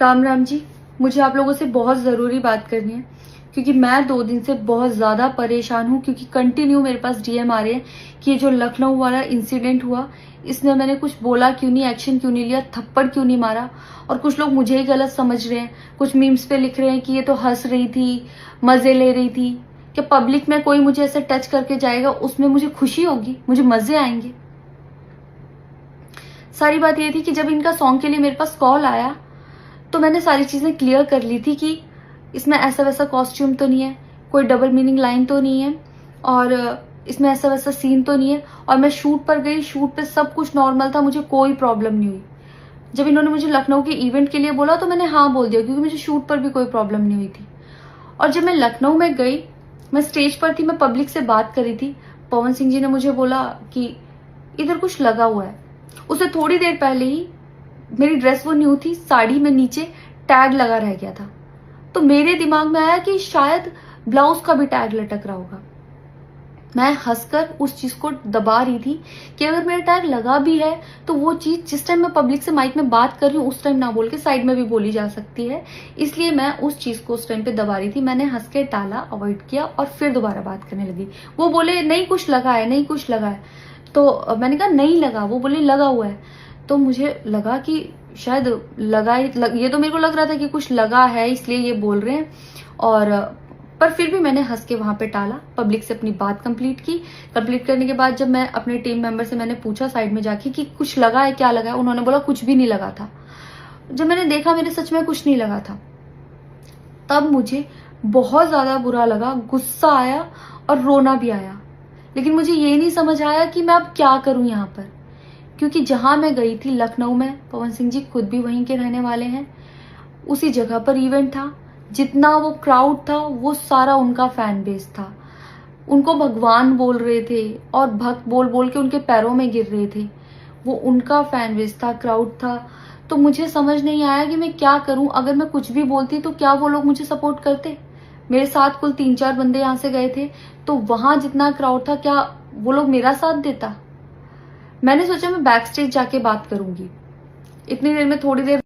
राम राम जी। मुझे आप लोगों से बहुत ज़रूरी बात करनी है क्योंकि मैं 2 दिन से बहुत ज़्यादा परेशान हूँ क्योंकि कंटिन्यू मेरे पास डीएम आ रहे हैं कि ये जो लखनऊ वाला इंसिडेंट हुआ, इसमें मैंने कुछ बोला क्यों नहीं, एक्शन क्यों नहीं लिया, थप्पड़ क्यों नहीं मारा। और कुछ लोग मुझे ही गलत समझ रहे हैं, कुछ मीम्स पे लिख रहे हैं कि ये तो हंस रही थी, मज़े ले रही थी। कि पब्लिक में कोई मुझे ऐसे टच करके जाएगा उसमें मुझे खुशी होगी, मुझे मज़े आएंगे। सारी बात ये थी कि जब इनका सॉन्ग के लिए मेरे पास कॉल आया तो मैंने सारी चीज़ें क्लियर कर ली थी कि इसमें ऐसा वैसा कॉस्ट्यूम तो नहीं है, कोई डबल मीनिंग लाइन तो नहीं है, और इसमें ऐसा वैसा सीन तो नहीं है। और मैं शूट पर गई, शूट पे सब कुछ नॉर्मल था, मुझे कोई प्रॉब्लम नहीं हुई। जब इन्होंने मुझे लखनऊ के इवेंट के लिए बोला तो मैंने हाँ बोल दिया क्योंकि मुझे शूट पर भी कोई प्रॉब्लम नहीं हुई थी। और जब मैं लखनऊ में गई, मैं स्टेज पर थी, मैं पब्लिक से बात करी थी, पवन सिंह जी ने मुझे बोला कि इधर कुछ लगा हुआ है। उससे थोड़ी देर पहले ही मेरी ड्रेस वो न्यू थी, साड़ी में नीचे टैग लगा रह गया था। तो मेरे दिमाग में आया कि शायद ब्लाउज का भी टैग लटक रहा होगा। मैं हंसकर उस चीज को दबा रही थी कि अगर मेरा टैग लगा भी है तो वो चीज जिस टाइम मैं पब्लिक से माइक में बात कर रही हूँ उस टाइम ना बोल के साइड में भी बोली जा सकती है, इसलिए मैं उस चीज को उस टाइम पे दबा रही थी। मैंने हंस के टाला, अवॉइड किया और फिर दोबारा बात करने लगी। वो बोले नहीं कुछ लगा है, नहीं कुछ लगा है। तो मैंने कहा नहीं लगा, वो बोले लगा हुआ है। तो मुझे लगा कि शायद ये तो मेरे को लग रहा था कि कुछ लगा है इसलिए ये बोल रहे हैं। और पर फिर भी मैंने हंस के वहां पे टाला, पब्लिक से अपनी बात कंप्लीट की। कंप्लीट करने के बाद जब मैं अपने टीम मेंबर से मैंने पूछा साइड में जाके कि कुछ लगा है, क्या लगा है, उन्होंने बोला कुछ भी नहीं लगा था। जब मैंने देखा मेरे सच में कुछ नहीं लगा था, तब मुझे बहुत ज्यादा बुरा लगा, गुस्सा आया और रोना भी आया। लेकिन मुझे ये नहीं समझ आया कि मैं अब क्या करूं यहाँ पर, क्योंकि जहां मैं गई थी लखनऊ में, पवन सिंह जी खुद भी वहीं के रहने वाले हैं, उसी जगह पर इवेंट था। जितना वो क्राउड था वो सारा उनका फैन बेस था। उनको भगवान बोल रहे थे और भक्त बोल बोल के उनके पैरों में गिर रहे थे। वो उनका फैन बेस था, क्राउड था। तो मुझे समझ नहीं आया कि मैं क्या करूं। अगर मैं कुछ भी बोलती तो क्या वो लोग मुझे सपोर्ट करते। मेरे साथ कुल 3-4 बंदे यहाँ से गए थे, तो वहां जितना क्राउड था क्या वो लोग मेरा साथ देता। मैंने सोचा मैं बैक स्टेज जाके बात करूंगी। इतनी देर में थोड़ी देर